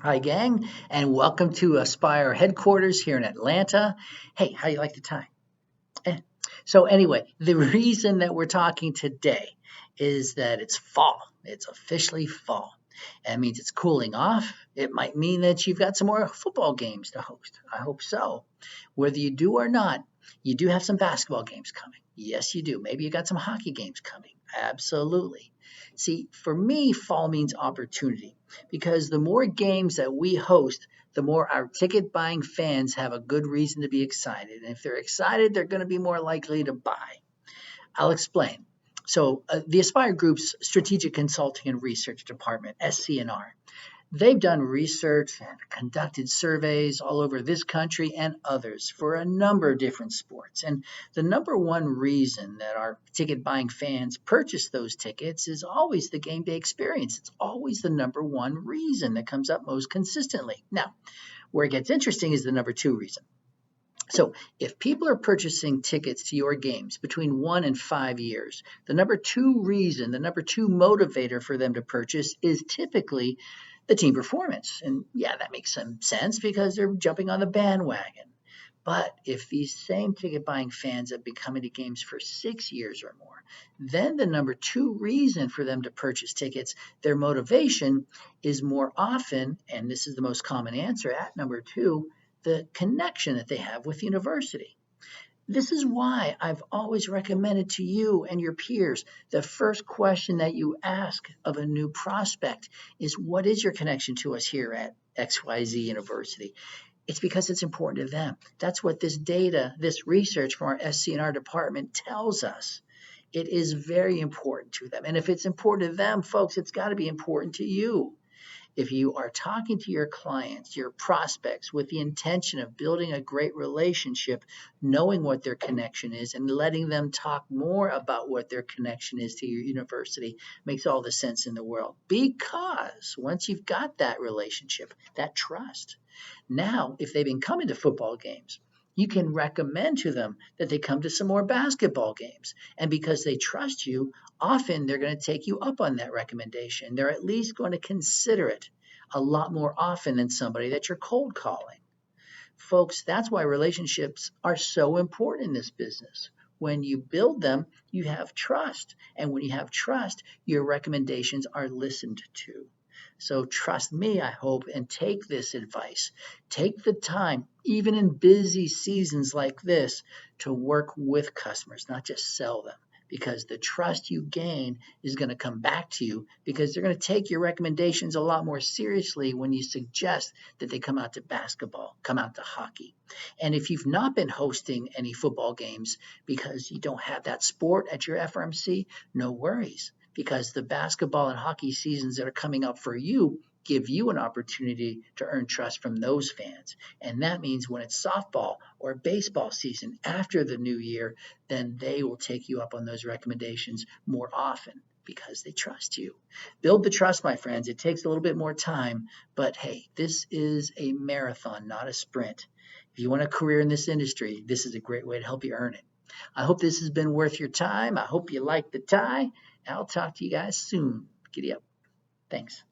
Hi, gang, and welcome to Aspire headquarters here in Atlanta. Hey, how you like the time? Eh. So anyway, the reason that we're talking today is that it's fall. It's officially fall. That means it's cooling off. It might mean that you've got some more football games to host. I hope so. Whether you do or not, you do have some basketball games coming. Yes, you do. Maybe you got some hockey games coming. Absolutely. See, for me, fall means opportunity because the more games that we host, the more our ticket buying fans have a good reason to be excited. And if they're excited, they're going to be more likely to buy. I'll explain. The Aspire Group's Strategic Consulting and Research Department, SC&R, they've done research and conducted surveys all over this country and others for a number of different sports. And the number one reason that our ticket buying fans purchase those tickets is always the game day experience. It's always the number one reason that comes up most consistently. Now, where it gets interesting is the number two reason. So if people are purchasing tickets to your games between 1 and 5 years, the number two reason, the number two motivator for them to purchase is typically the team performance. And yeah, that makes some sense because they're jumping on the bandwagon. But if these same ticket buying fans have been coming to games for 6 years or more, then the number two reason for them to purchase tickets, their motivation is more often, and this is the most common answer at number two, the connection that they have with the university. This is why I've always recommended to you and your peers the first question that you ask of a new prospect is, what is your connection to us here at XYZ University? It's because it's important to them. That's what this data, this research from our SC&R department tells us. It is very important to them. And if it's important to them, folks, it's got to be important to you. If you are talking to your clients, your prospects, with the intention of building a great relationship, knowing what their connection is and letting them talk more about what their connection is to your university makes all the sense in the world. Because once you've got that relationship, that trust, now if they've been coming to football games, you can recommend to them that they come to some more basketball games. And because they trust you, often they're going to take you up on that recommendation. They're at least going to consider it a lot more often than somebody that you're cold calling. Folks, that's why relationships are so important in this business. When you build them, you have trust. And when you have trust, your recommendations are listened to. So trust me, I hope, and take this advice. Take the time, even in busy seasons like this, to work with customers, not just sell them. Because the trust you gain is going to come back to you because they're going to take your recommendations a lot more seriously when you suggest that they come out to basketball, come out to hockey. And if you've not been hosting any football games because you don't have that sport at your FRMC, no worries, because the basketball and hockey seasons that are coming up for you give you an opportunity to earn trust from those fans. And that means when it's softball or baseball season after the new year, then they will take you up on those recommendations more often because they trust you. Build the trust, my friends. It takes a little bit more time, but hey, this is a marathon, not a sprint. If you want a career in this industry, this is a great way to help you earn it. I hope this has been worth your time. I hope you like the tie. I'll talk to you guys soon. Giddy up. Thanks.